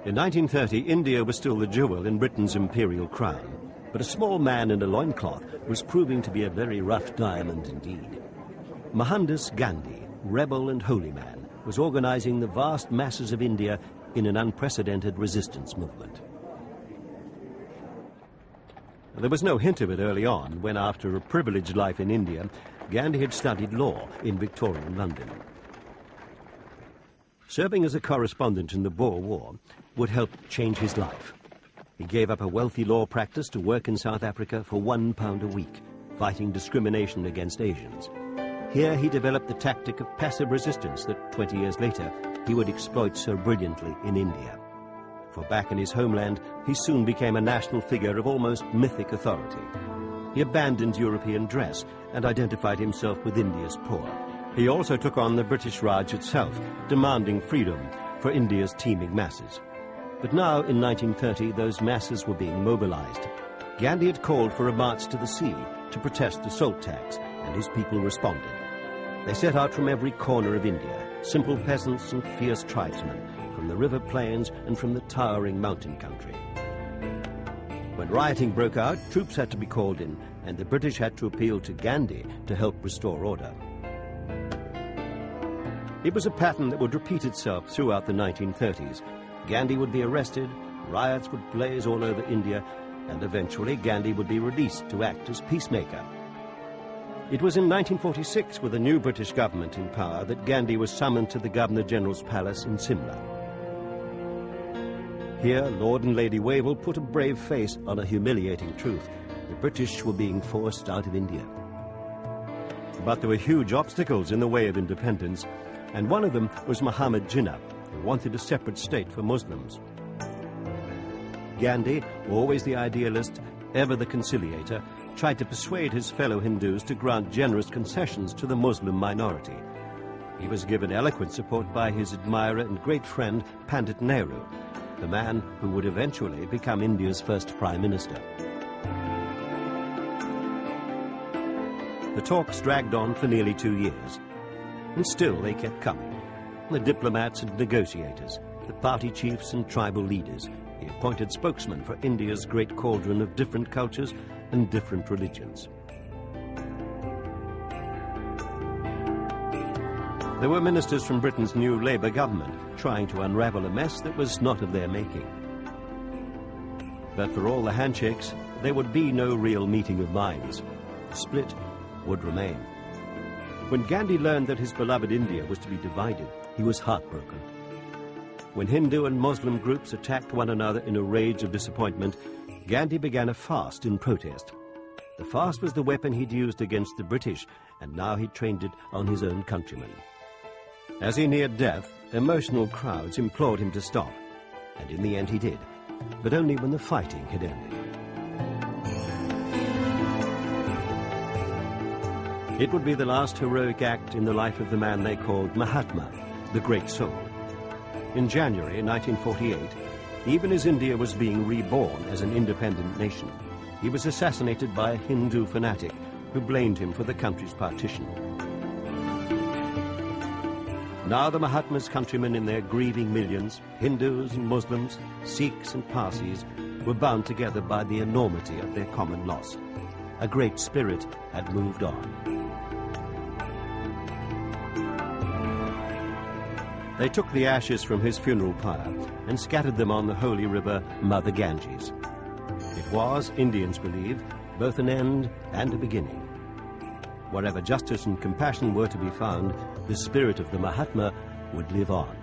In 1930, India was still the jewel in Britain's imperial crown, but a small man in a loincloth was proving to be a very rough diamond indeed. Mohandas Gandhi, rebel and holy man, was organizing the vast masses of India in an unprecedented resistance movement. There was no hint of it early on when, after a privileged life in India, Gandhi had studied law in Victorian London. Serving as a correspondent in the Boer War would help change his life. He gave up a wealthy law practice to work in South Africa for £1 a week, fighting discrimination against Asians. Here he developed the tactic of passive resistance that 20 years later he would exploit so brilliantly in India. For back in his homeland, he soon became a national figure of almost mythic authority. He abandoned European dress and identified himself with India's poor. He also took on the British Raj itself, demanding freedom for India's teeming masses. But now, in 1930, those masses were being mobilized. Gandhi had called for a march to the sea to protest the salt tax, and his people responded. They set out from every corner of India, simple peasants and fierce tribesmen, from the river plains and from the towering mountain country. When rioting broke out, troops had to be called in, and the British had to appeal to Gandhi to help restore order. It was a pattern that would repeat itself throughout the 1930s. Gandhi would be arrested, riots would blaze all over India, and eventually Gandhi would be released to act as peacemaker. It was in 1946, with a new British government in power, that Gandhi was summoned to the Governor-General's palace in Simla. Here, Lord and Lady Wavell put a brave face on a humiliating truth. The British were being forced out of India. But there were huge obstacles in the way of independence, and one of them was Muhammad Jinnah, who wanted a separate state for Muslims. Gandhi, always the idealist, ever the conciliator, tried to persuade his fellow Hindus to grant generous concessions to the Muslim minority. He was given eloquent support by his admirer and great friend Pandit Nehru, the man who would eventually become India's first Prime Minister. The talks dragged on for nearly 2 years, and still they kept coming. The diplomats and negotiators, the party chiefs and tribal leaders, the appointed spokesman for India's great cauldron of different cultures and different religions. There were ministers from Britain's new Labour government trying to unravel a mess that was not of their making. But for all the handshakes, there would be no real meeting of minds. The split would remain. When Gandhi learned that his beloved India was to be divided, he was heartbroken. When Hindu and Muslim groups attacked one another in a rage of disappointment, Gandhi began a fast in protest. The fast was the weapon he'd used against the British, and now he trained it on his own countrymen. As he neared death, emotional crowds implored him to stop, and in the end he did, but only when the fighting had ended. It would be the last heroic act in the life of the man they called Mahatma, the Great Soul. In January 1948, even as India was being reborn as an independent nation, he was assassinated by a Hindu fanatic who blamed him for the country's partition. Now the Mahatma's countrymen in their grieving millions, Hindus and Muslims, Sikhs and Parsis, were bound together by the enormity of their common loss. A great spirit had moved on. They took the ashes from his funeral pyre and scattered them on the holy river Mother Ganges. It was, Indians believe, both an end and a beginning. Wherever justice and compassion were to be found, the spirit of the Mahatma would live on.